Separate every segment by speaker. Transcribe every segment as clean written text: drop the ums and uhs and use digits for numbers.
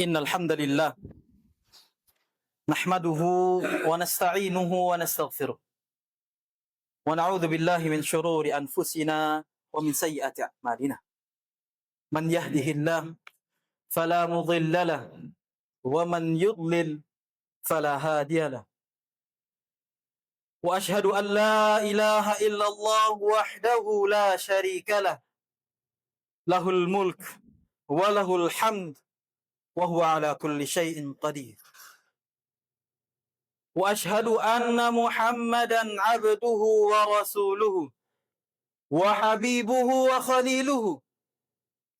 Speaker 1: Innal hamdalillah nahmaduhu wa nasta'inuhu wa nastaghfiruh wa na'udzu billahi min shururi anfusina wa min sayyiati a'malina. Man yahdihillahu fala mudilla lahu wa man yudlil fala hadiya lahu. Wa ashhadu an la ilaha illallah wahdahu la syarika lahu. Lahul mulk wa lahul hamd wa huwa ala kulli syai'in qadir. Wa ashhadu anna Muhammadan abduhu wa rasuluhu wa habibuhu wa khaliluhu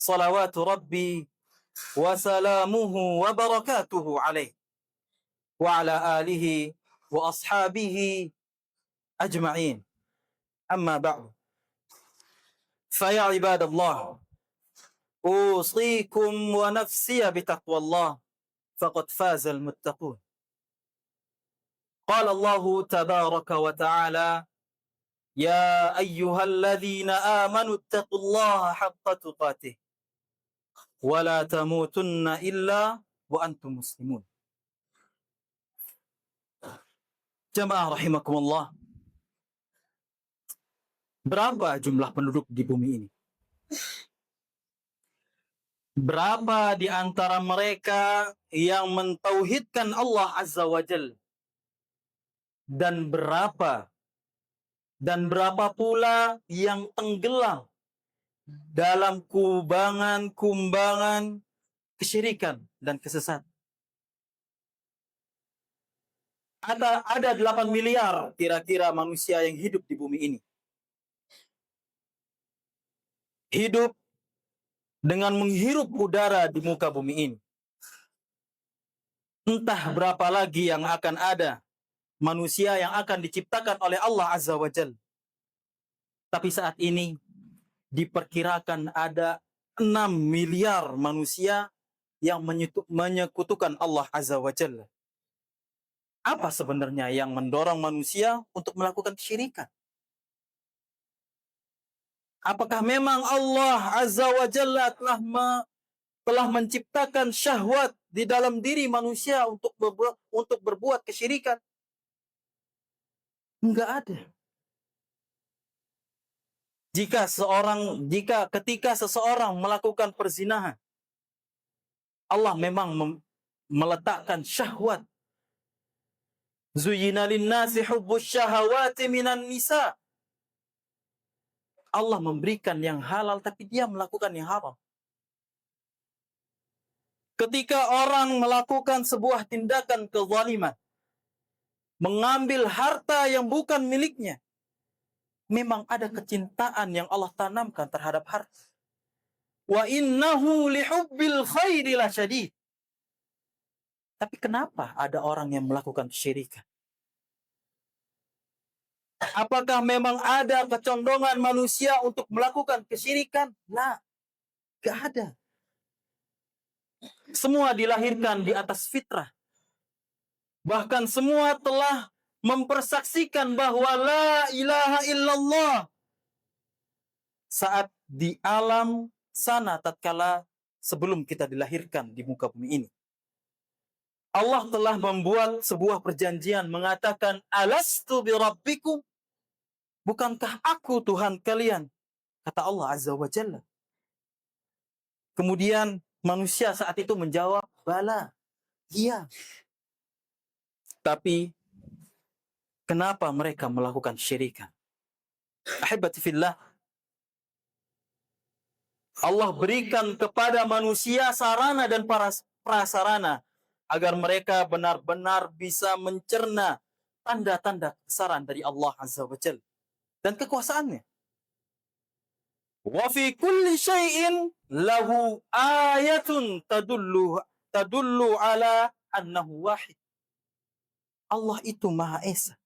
Speaker 1: salawatu rabbi wa salamuhu wa barakatuhu alaih wa ala alihi wa ashabihi ajma'in. Amma ba'du. Faya ibadallah, usikum wa nafsiya bitaqwallah faqad fazal muttaqun. Qala Allah tabaraka wa ta'ala, ya ayyuhalladzina amanu ittaqullaha haqqa tuqatih wa la tamutunna illa wa antum muslimun. Jamaah rahimakumullah. Berapa jumlah penduduk di bumi ini? Berapa di antara mereka yang mentauhidkan Allah Azza wa Jalla? Dan berapa pula yang tenggelam dalam kumbangan kesyirikan dan kesesatan? Ada 8 miliar kira-kira manusia yang hidup di bumi ini. Hidup dengan menghirup udara di muka bumi ini. Entah berapa lagi yang akan ada manusia yang akan diciptakan oleh Allah Azza wa Jalla. Tapi saat ini diperkirakan ada 6 miliar manusia yang menyekutukan Allah Azza wa Jalla. Apa sebenarnya yang mendorong manusia untuk melakukan kesyirikan? Apakah memang Allah Azza wa Jalla telah menciptakan syahwat di dalam diri manusia untuk berbuat kesyirikan? Enggak ada. Ketika seseorang melakukan perzinahan, Allah memang meletakkan syahwat. Zuyyina lin-nasi hubbus syahawati minan nisa. Allah memberikan yang halal tapi dia melakukan yang haram. Ketika orang melakukan sebuah tindakan kezaliman, mengambil harta yang bukan miliknya, memang ada kecintaan yang Allah tanamkan terhadap harta. Wa innahu lihubbil khairi lasyadid. Tapi kenapa ada orang yang melakukan kesyirikan? Apakah memang ada kecondongan manusia untuk melakukan kesyirikan? Nah, gak ada. Semua dilahirkan di atas fitrah. Bahkan semua telah mempersaksikan bahwa la ilaha illallah saat di alam sana tatkala sebelum kita dilahirkan di muka bumi ini. Allah telah membuat sebuah perjanjian mengatakan, alastu birabbikum, bukankah aku Tuhan kalian? Kata Allah Azza wa Jalla. Kemudian manusia saat itu menjawab, bala, iya. Tapi kenapa mereka melakukan syirikan? Ahibati fillah, Allah berikan kepada manusia sarana dan prasarana agar mereka benar-benar bisa mencerna tanda-tanda kebesaran dari Allah Azza wa Jalla dan kekuasaannya. Wa fi kulli syai'in lahu ayatun tadullu ala annahu wahid. Allah itu Maha Esa.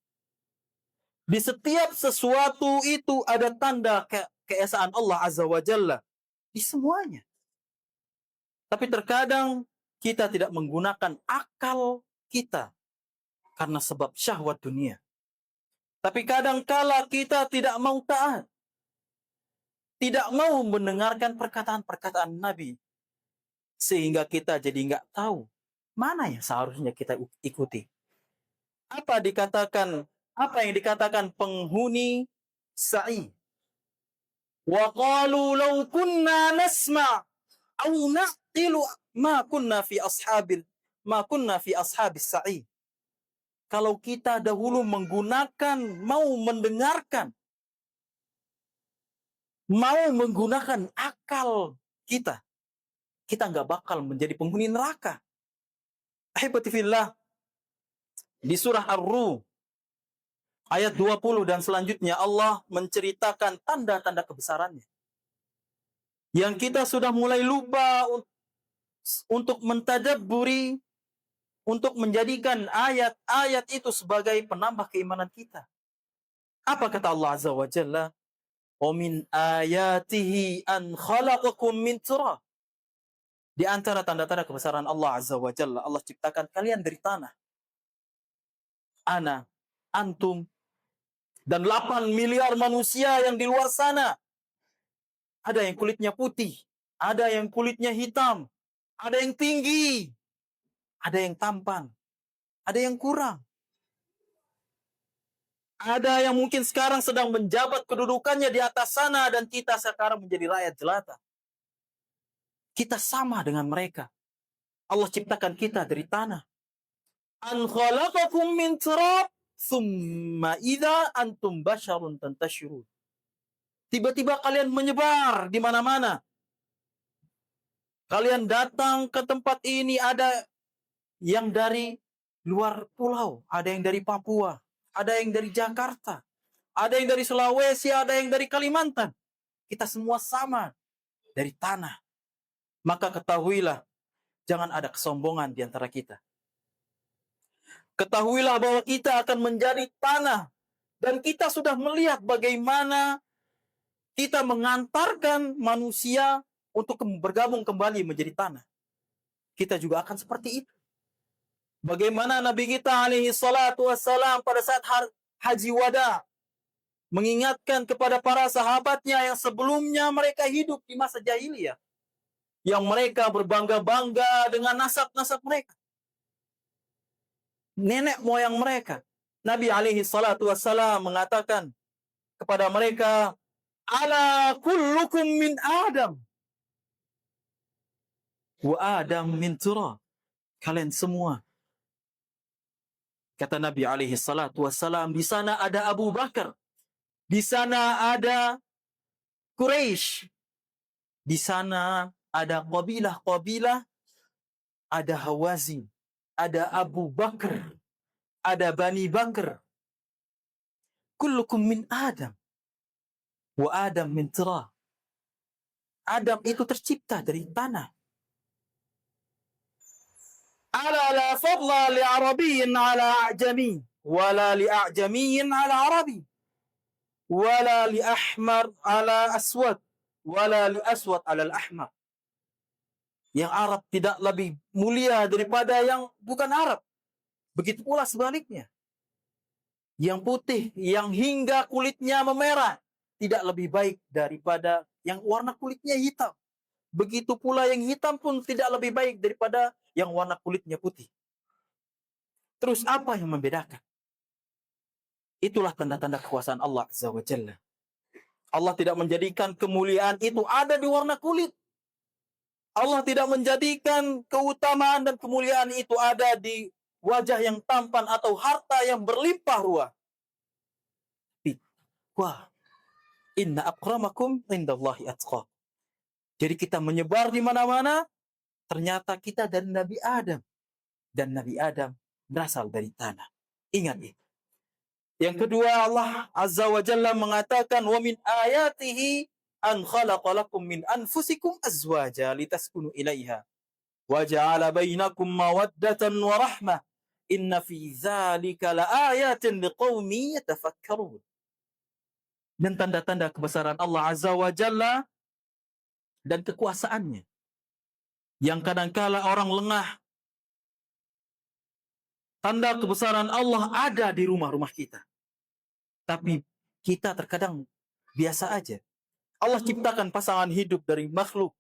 Speaker 1: Di setiap sesuatu itu ada tanda keesaan Allah Azza wa Jalla. Di semuanya. Tapi terkadang kita tidak menggunakan akal kita karena sebab syahwat dunia. Tapi kadangkala kita tidak mau taat. Tidak mau mendengarkan perkataan-perkataan Nabi Sehingga kita jadi nggak tahu mana yang seharusnya kita ikuti. Apa yang dikatakan penghuni sa'i? Wa qalu law kunna nasma' aw naqilu ma kunna fi ashabis sa'i. Kalau kita dahulu mau menggunakan akal kita nggak bakal menjadi penghuni neraka. Ahibati fillah, di surah Ar-Rum ayat 20 dan selanjutnya Allah menceritakan tanda-tanda kebesarannya. Yang kita sudah mulai lupa untuk mentadabburi, untuk menjadikan ayat-ayat itu sebagai penambah keimanan kita. Apa kata Allah Azza wa Jalla? "Wa min ayatihi an khalaqakum min turab." Di antara tanda-tanda kebesaran Allah Azza wa Jalla, Allah ciptakan kalian dari tanah. Ana, antum, dan 8 miliar manusia yang di luar sana. Ada yang kulitnya putih, ada yang kulitnya hitam, ada yang tinggi, ada yang tampan, ada yang kurang. Ada yang mungkin sekarang sedang menjabat kedudukannya di atas sana dan kita sekarang menjadi rakyat jelata. Kita sama dengan mereka. Allah ciptakan kita dari tanah. An khalaqakum min turab thumma idza antum basyarun tantashirun. Tiba-tiba kalian menyebar di mana-mana. Kalian datang ke tempat ini, ada yang dari luar pulau, ada yang dari Papua, ada yang dari Jakarta, ada yang dari Sulawesi, ada yang dari Kalimantan. Kita semua sama dari tanah. Maka ketahuilah, jangan ada kesombongan di antara kita. Ketahuilah bahwa kita akan menjadi tanah. Dan kita sudah melihat bagaimana kita mengantarkan manusia untuk bergabung kembali menjadi tanah. Kita juga akan seperti itu. Bagaimana Nabi kita alaihi salatu wassalam pada saat haji wada mengingatkan kepada para sahabatnya yang sebelumnya mereka hidup di masa jahiliyah, yang mereka berbangga-bangga dengan nasab-nasab mereka, nenek moyang mereka. Nabi alaihi salatu wassalam mengatakan kepada mereka, ala kullukum min Adam wa Adam min turab. Kalian semua, kata Nabi alaihi salatu wassalam, di sana ada Abu Bakar, di sana ada Quraisy, di sana ada qabilah-qabilah, ada Hawazin, ada Abu Bakar, ada Bani Bakar. Kullukum min Adam wa Adam min turab. Adam itu tercipta dari tanah. Ala la fadla li Arabiyyin ala a'jami, wala li a'jamiyyin ala Arabi, wala li ahmar ala aswad, wala li aswad ala al-ahmar. Yang Arab tidak lebih mulia daripada yang bukan Arab. Begitu pula sebaliknya. Yang putih, yang hingga kulitnya memerah, tidak lebih baik daripada yang warna kulitnya hitam. Begitu pula yang hitam pun tidak lebih baik daripada yang warna kulitnya putih. Terus apa yang membedakan? Itulah tanda-tanda kekuasaan Allah Azza wa Jalla. Allah tidak menjadikan kemuliaan itu ada di warna kulit. Allah tidak menjadikan keutamaan dan kemuliaan itu ada di wajah yang tampan atau harta yang berlimpah ruah. Wah, inna akramakum indallahi atqakum. Jadi kita menyebar di mana-mana, ternyata kita dari Nabi Adam. Dan Nabi Adam berasal dari tanah. Ingat itu. Yang kedua, Allah Azza wa Jalla mengatakan, wa min ayatihi an khalaqa lakum min anfusikum azwaja litaskunu ilaiha wa ja'ala bainakum mawaddatan wa rahmah inna fi dzalika laayatin liqaumin yatafakkarun. Dan tanda-tanda kebesaran Allah Azza wa Jalla dan kekuasaannya yang kadangkala orang lengah. Tanda kebesaran Allah ada di rumah-rumah kita. Tapi kita terkadang biasa aja. Allah ciptakan pasangan hidup dari makhluk.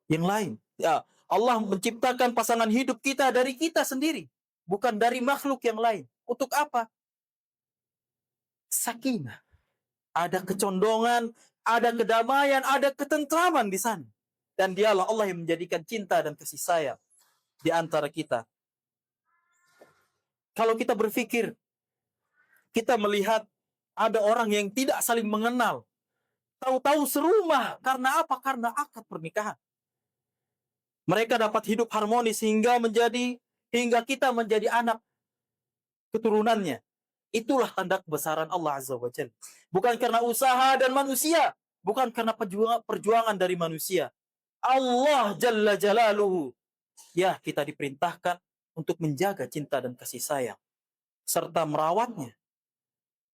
Speaker 1: yang lain. Ya, Allah menciptakan pasangan hidup kita dari kita sendiri, bukan dari makhluk yang lain. Untuk apa? Sakinah. Ada kecondongan, ada kedamaian, ada ketentraman di sana. Dan dialah Allah yang menjadikan cinta dan kasih sayang di antara kita. Kalau kita berpikir, kita melihat ada orang yang tidak saling mengenal, tahu-tahu serumah. Karena apa? Karena akad pernikahan. Mereka dapat hidup harmonis hingga kita menjadi anak keturunannya. Itulah tanda kebesaran Allah Azza wa Jalla. Bukan karena usaha dan manusia, bukan karena perjuangan dari manusia. Allah Jalla Jalaluhu. Ya, kita diperintahkan untuk menjaga cinta dan kasih sayang serta merawatnya.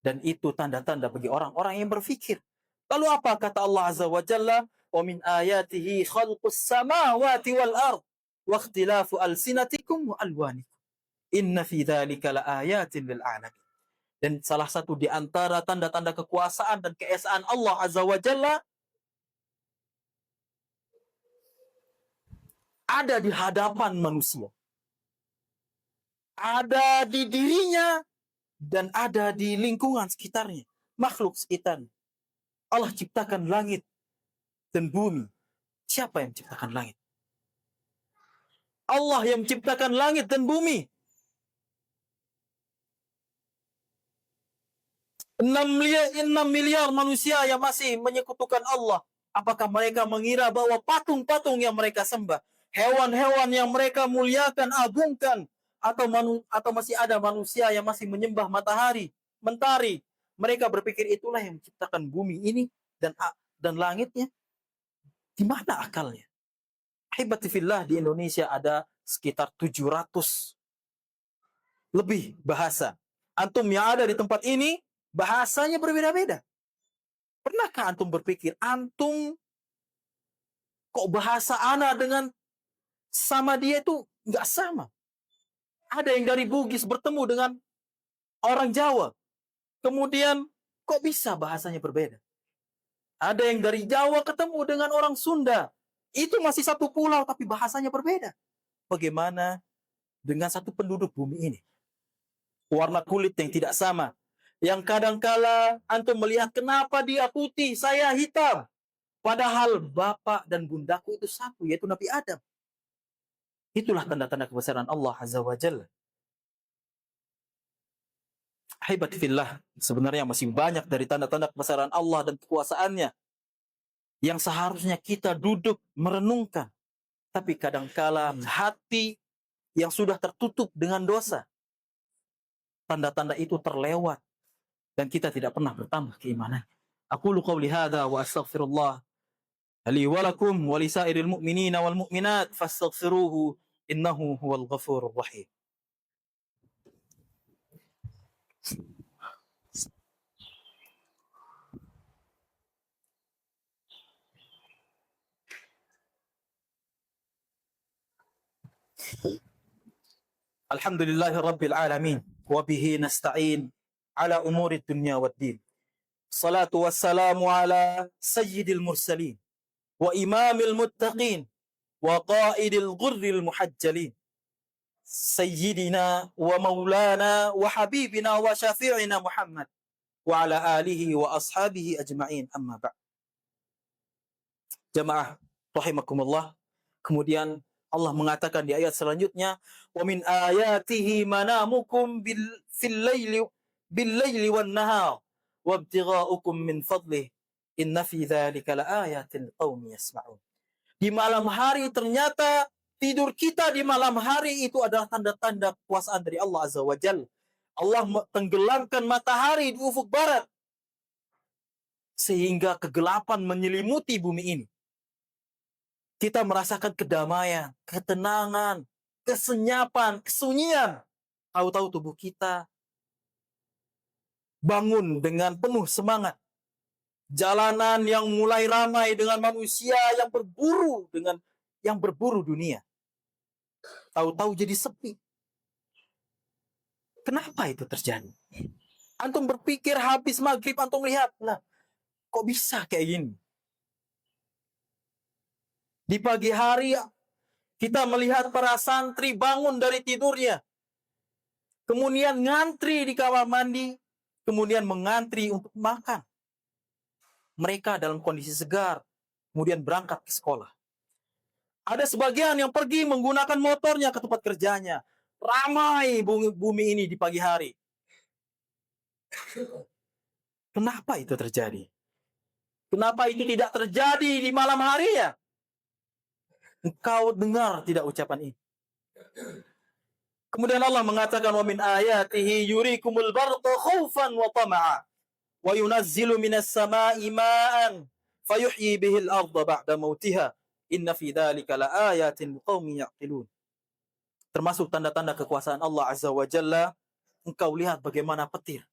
Speaker 1: Dan itu tanda-tanda bagi orang-orang yang berfikir. Lalu apa kata Allah Azza wa Jalla? Wa min ayatihi khalqus samawati wal ard wa ikhtilafu alsinatikum wa alwanikum. Inna fi dzalika laayatin lil alamin. Dan salah satu di antara tanda-tanda kekuasaan dan keesaan Allah Azza wa Jalla ada di hadapan manusia. Ada di dirinya dan ada di lingkungan sekitarnya, makhluk sekitarnya. Allah ciptakan langit dan bumi. Siapa yang menciptakan langit? Allah yang menciptakan langit dan bumi. 6 miliar manusia yang masih menyekutukan Allah. Apakah mereka mengira bahwa patung-patung yang mereka sembah, hewan-hewan yang mereka muliakan, agungkan, atau masih ada manusia yang masih menyembah matahari, mentari? Mereka berpikir itulah yang menciptakan bumi ini dan langitnya. Di mana akalnya? Ahibati fillah, di Indonesia ada sekitar 700 lebih bahasa. Antum yang ada di tempat ini, bahasanya berbeda-beda. Pernahkah antum berpikir, antum kok bahasa ana dengan sama dia itu nggak sama? Ada yang dari Bugis bertemu dengan orang Jawa. Kemudian, kok bisa bahasanya berbeda? Ada yang dari Jawa ketemu dengan orang Sunda. Itu masih satu pulau, tapi bahasanya berbeda. Bagaimana dengan satu penduduk bumi ini? Warna kulit yang tidak sama. Yang kadangkala antum melihat kenapa dia putih, saya hitam. Padahal bapak dan bundaku itu satu, yaitu Nabi Adam. Itulah tanda-tanda kebesaran Allah Azza wa Jalla. Ahibati fillah, sebenarnya masih banyak dari tanda-tanda kebesaran Allah dan kekuasaannya yang seharusnya kita duduk merenungkan. Tapi kadangkala hati yang sudah tertutup dengan dosa, tanda-tanda itu terlewat dan kita tidak pernah bertambah keimanan. Aqulu qawli hadza wa astaghfirullah li wa lakum wa li sairil mu'minina wal mu'minat fastaghfiruhu innahu huwal ghafurur rahim. Alhamdulillahi rabbil alamin wa bihi nasta'in ala umuri dunya waddin. Salatu wassalamu ala sayyidil mursalin wa imamil muttaqin wa qaidil ghurril muhajjalin sayyidina wa maulana wa habibina wa syafi'ina Muhammad wa ala alihi wa ashabihi ajma'in, amma ba'd. Jamaah rahimakumullah. Kemudian Allah mengatakan di ayat selanjutnya, wa min ayatihi manamukum bil laili wan nahar wabtigha'ukum min fadlih inna fi dzalika laayatin liqaumin yasma'un. Di malam hari ternyata tidur kita di malam hari itu adalah tanda-tanda kekuasaan dari Allah Azza wa Jalla. Allah tenggelamkan matahari di ufuk barat sehingga kegelapan menyelimuti bumi ini. Kita merasakan kedamaian, ketenangan, kesenyapan, kesunyian. Tahu-tahu tubuh kita bangun dengan penuh semangat. Jalanan yang mulai ramai dengan manusia yang berburu dunia. Tahu-tahu jadi sepi. Kenapa itu terjadi? Antum berpikir habis maghrib, antum lihat, lah, kok bisa kayak gini? Di pagi hari kita melihat para santri bangun dari tidurnya, kemudian ngantri di kamar mandi, kemudian mengantri untuk makan. Mereka dalam kondisi segar, kemudian berangkat ke sekolah. Ada sebagian yang pergi menggunakan motornya ke tempat kerjanya. Ramai bumi ini di pagi hari. Kenapa itu terjadi? Kenapa itu tidak terjadi di malam hari ya? Engkau dengar tidak ucapan ini? Kemudian Allah mengatakan, wa min ayatihi yurikumul barqa khaufan wa tama'a wa yunazzilu minas sama'i ma'an fayuhyi bihil arda ba'da mautiha inna fi dzalika laayatin liqaumin ya'qilun. Termasuk tanda-tanda kekuasaan Allah Azza wa Jalla, engkau lihat bagaimana petir,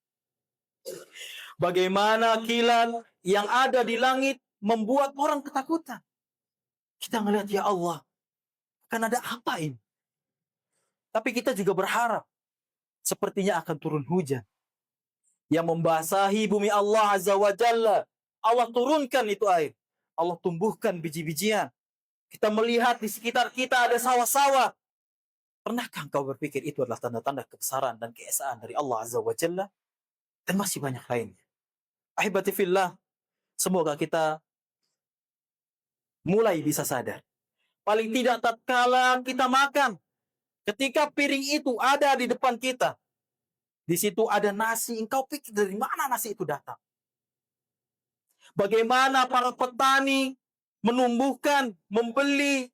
Speaker 1: bagaimana kilat yang ada di langit membuat orang ketakutan. Kita melihat, ya Allah, akan ada apa ini? Tapi kita juga berharap sepertinya akan turun hujan yang membasahi bumi Allah Azza wa Jalla. Allah turunkan itu air. Allah tumbuhkan biji-bijian. Kita melihat di sekitar kita ada sawah-sawah. Pernahkah engkau berpikir itu adalah tanda-tanda kebesaran dan keesaan dari Allah Azza wa Jalla? Dan masih banyak lainnya. Ahibati fillah, semoga kita mulai bisa sadar. Paling tidak tatkala kita makan, ketika piring itu ada di depan kita, di situ ada nasi, engkau pikir dari mana nasi itu datang? Bagaimana para petani menumbuhkan, membeli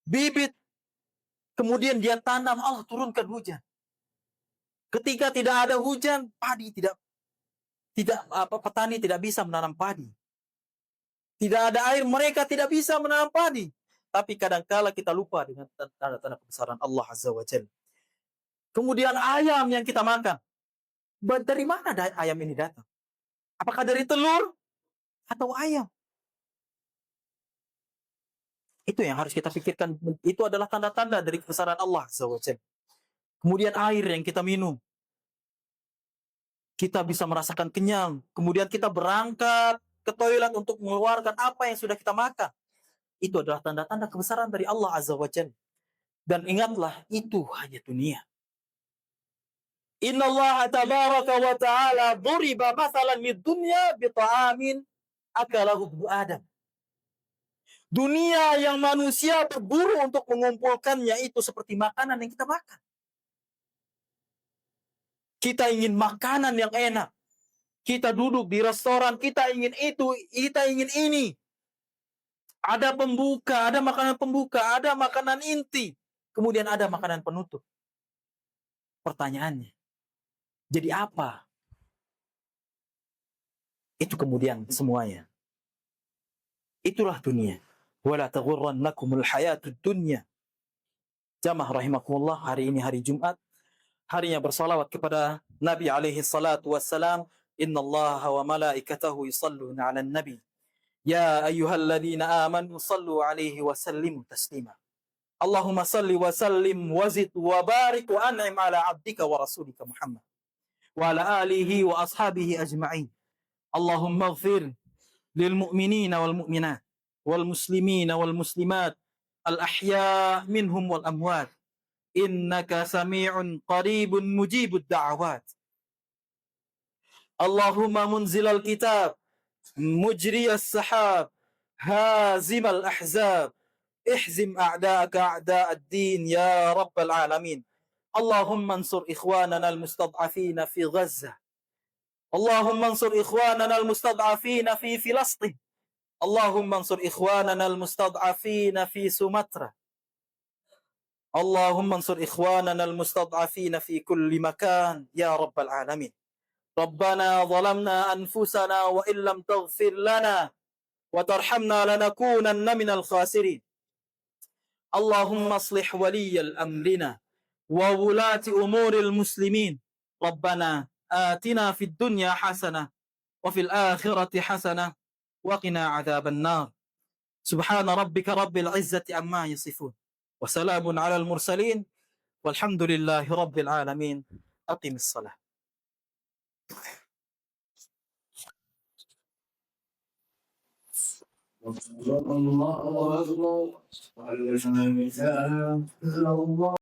Speaker 1: bibit, kemudian dia tanam, Allah turunkan hujan. Ketika tidak ada hujan, petani tidak bisa menanam padi. Tidak ada air, mereka tidak bisa menanam padi. Tapi kadangkala kita lupa dengan tanda-tanda kebesaran Allah Azza wa Jalla. Kemudian ayam yang kita makan, dari mana ayam ini datang? Apakah dari telur atau ayam? Itu yang harus kita pikirkan. Itu adalah tanda-tanda dari kebesaran Allah Azza wa Jalla. Kemudian air yang kita minum, kita bisa merasakan kenyang. Kemudian kita berangkat ke toilet untuk mengeluarkan apa yang sudah kita makan. Itu adalah tanda-tanda kebesaran dari Allah Azza wa Jalla. Dan ingatlah, itu hanya dunia. Inna Allah tabaraka wa ta'ala duriba masalan mid dunya bita'amin akalahu ibnu Adam. Dunia yang manusia berburu untuk mengumpulkannya itu seperti makanan yang kita makan. Kita ingin makanan yang enak. Kita duduk di restoran, kita ingin itu, kita ingin ini. Ada pembuka, ada makanan pembuka, ada makanan inti. Kemudian ada makanan penutup. Pertanyaannya, jadi apa? Itu kemudian semuanya. Itulah dunia. Wala taghurrannakumul hayatud dunya. Jamaah rahimakumullah, hari ini hari Jumat. Harinya bersalawat kepada Nabi alaihi salatu wassalam. Innallaha wa malaikatahu yusalluna 'alan nabi. Ya ayyuhalladzina amanu sallu 'alaihi wa sallimu taslima. Allahumma salli wa sallim wa zid wa barik wa an'im 'ala 'abdika wa rasulika Muhammad wa ala alihi wa ashabihi ajma'in. Allahumma ighfir lil mu'minina wal mu'minat wal muslimina wal muslimat al ahya' minhum wal amwat. Innaka sami'un qaribun mujibud da'awat. Allahumma munzilal kitab mujriyas sahab hazimal ahzab ihzim a'da'aka a'da'ad din ya rabbal alamin. Allahumma ansur ikhwanana al-mustad'afina fi Gaza. Allahumma ansur ikhwanana al-mustad'afina fi Filastin. Allahumma ansur ikhwanana al-mustad'afina fi Sumatra. Allahumma ansur ikhwanana al-mustad'afina fi kulli makan ya rabbal alamin. Rabbana zalamna anfusana wa illam taghfir lana wa tarhamna lanakunanna minal khasirin. Allahumma aslih waliyal amrina wa wulati umuril muslimin. Rabbana atina fid dunya hasanah wa fil akhirati hasanah wa qina adzaban nar. Subhana rabbika rabbil izzati amma yasifun. Wa salamun alal mursalin. Walhamdulillahi rabbil alamin. Aqimis salah.
Speaker 2: الله أكبر.